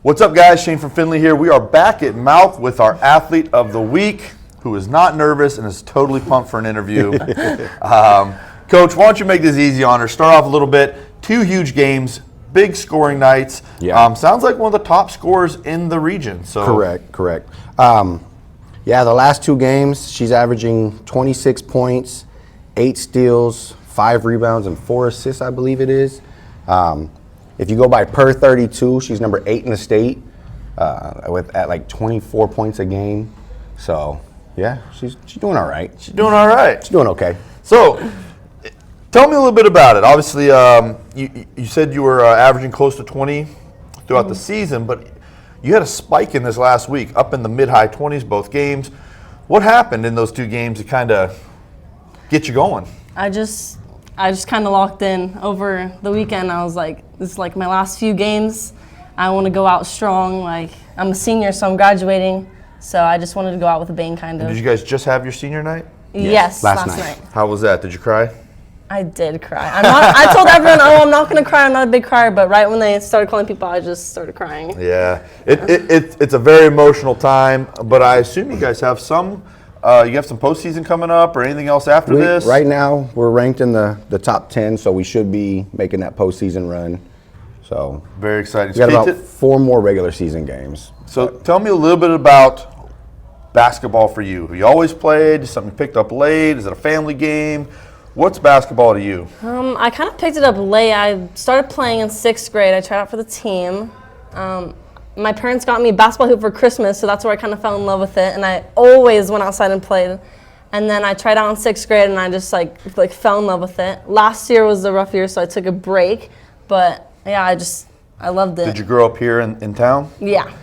What's up, guys? Shane from Findlay here. We are back at Mouth with our athlete of the week, who is not nervous and is totally pumped for an interview. Coach, why don't you make this easy on her? Start off a little bit. 2 huge games, big scoring nights. Yeah. Sounds like one of the top scorers in the region. So Correct. Yeah, the last 2 games, she's averaging 26 points, 8 steals, 5 rebounds, and 4 assists, I believe it is. If you go by per 32, she's number 8 in the state at like 24 points a game. So, yeah, she's doing all right. She's doing all right. She's doing okay. So, tell me a little bit about it. Obviously, you said you were averaging close to 20 throughout the season, but you had a spike in this last week, up in the mid-high 20s, both games. What happened in those 2 games to kind of get you going? I just kind of locked in over the weekend. I was like, this is like my last few games. I want to go out strong. Like, I'm a senior, so I'm graduating. So I just wanted to go out with a bang, kind of. Did you guys just have your senior night? Yes, last night. How was that? Did you cry? I did cry. I told everyone, I'm not going to cry. I'm not a big crier. But right when they started calling people, I just started crying. Yeah. It's a very emotional time, but I assume you guys have some you have some postseason coming up or anything else after this? Right now, we're ranked in the top 10, so we should be making that postseason run. So very exciting. We got about 4 more regular season games. So tell me a little bit about basketball for you. Have you always played? Is something you picked up late? Is it a family game? What's basketball to you? I kind of picked it up late. I started playing in 6th grade. I tried out for the team. My parents got me a basketball hoop for Christmas, so that's where I kind of fell in love with it. And I always went outside and played. And then I tried out in 6th grade, and I just like fell in love with it. Last year was a rough year, so I took a break. But yeah, I loved it. Did you grow up here in town? Yeah.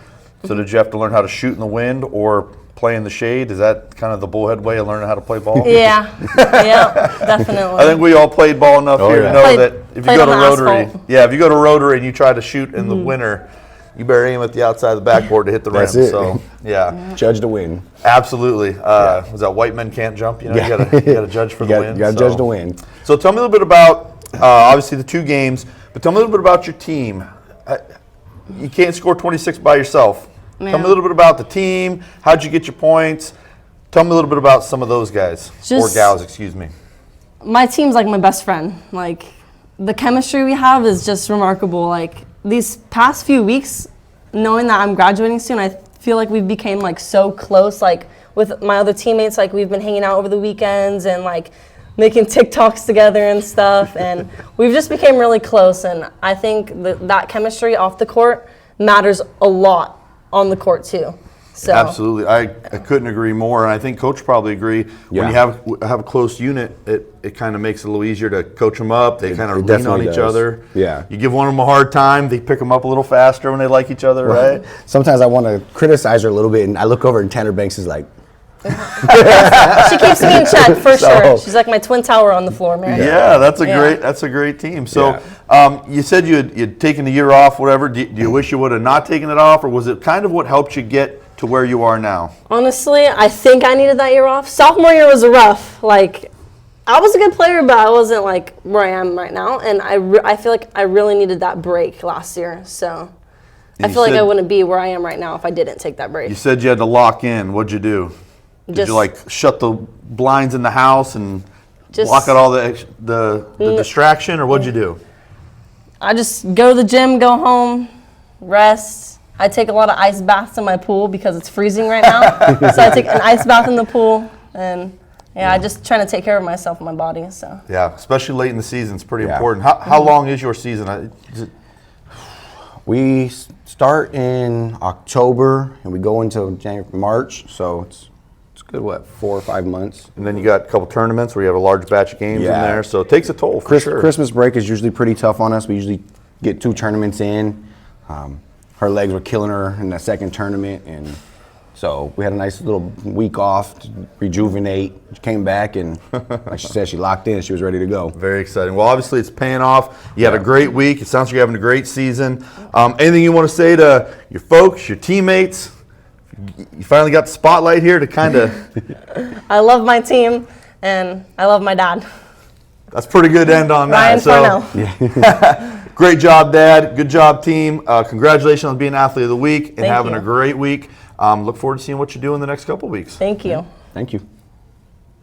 So did you have to learn how to shoot in the wind or play in the shade? Is that kind of the bullhead way of learning how to play ball? Yeah, definitely. I think we all played ball enough here to know that if you go to Rotary, if you go to Rotary and you try to shoot in the winter, you better aim at the outside of the backboard to hit the rim. That's it. So yeah, judge the win. Absolutely. Was that white men can't jump? You know, you gotta judge for the win. You gotta judge the win. So tell me a little bit about obviously the 2 games, but tell me a little bit about your team. You can't score 26 by yourself. Yeah. Tell me a little bit about the team. How'd you get your points? Tell me a little bit about some of those guys or gals, excuse me. My team's like my best friend. Like, the chemistry we have is just remarkable. Like, these past few weeks, knowing that I'm graduating soon, I feel like we've became like so close. Like, with my other teammates, like we've been hanging out over the weekends and like making TikToks together and stuff, and we've just became really close. And I think that chemistry off the court matters a lot on the court too. So absolutely, I couldn't agree more, and I think Coach probably agree. When you have a close unit, it kind of makes it a little easier to coach them up. They kind of lean on each other. Yeah, you give one of them a hard time, they pick them up a little faster when they like each other, right? Sometimes I want to criticize her a little bit, and I look over and Tanner Banks is like. She keeps me in check for sure. She's like my twin tower on the floor, man. Yeah, that's a great team. So you said you'd taken the year off, whatever. Do you wish you would have not taken it off, or was it kind of what helped you get to where you are now? Honestly, I think I needed that year off. Sophomore year was rough. Like, I was a good player, but I wasn't like where I am right now, and I feel like I really needed that break last year. So I feel like I wouldn't be where I am right now if I didn't take that break. You said you had to lock in. What'd you do? Did you like shut the blinds in the house and block out all the distraction, or what'd you do? I just go to the gym, go home, rest. I take a lot of ice baths in my pool because it's freezing right now. So I take an ice bath in the pool, and I just trying to take care of myself and my body. So yeah, especially late in the season, it's pretty important. How long is your season? We start in October and we go into March, so it's good, 4 or 5 months. And then you got a couple tournaments where you have a large batch of games in there, so it takes a toll for sure. Christmas break is usually pretty tough on us. We usually get 2 tournaments in. Her legs were killing her in the second tournament, and so we had a nice little week off to rejuvenate. She came back, and like she said, she locked in. She was ready to go. Very exciting. Well, obviously it's paying off. You had a great week. It sounds like you're having a great season. Anything you want to say to your folks, your teammates? You finally got the spotlight here to kind of... I love my team, and I love my dad. That's pretty good to end on Ryan that. Farnell. Great job, Dad. Good job, team. Congratulations on being Athlete of the Week and Thank having you. a great week. Look forward to seeing what you do in the next couple weeks. Thank you. Thank you.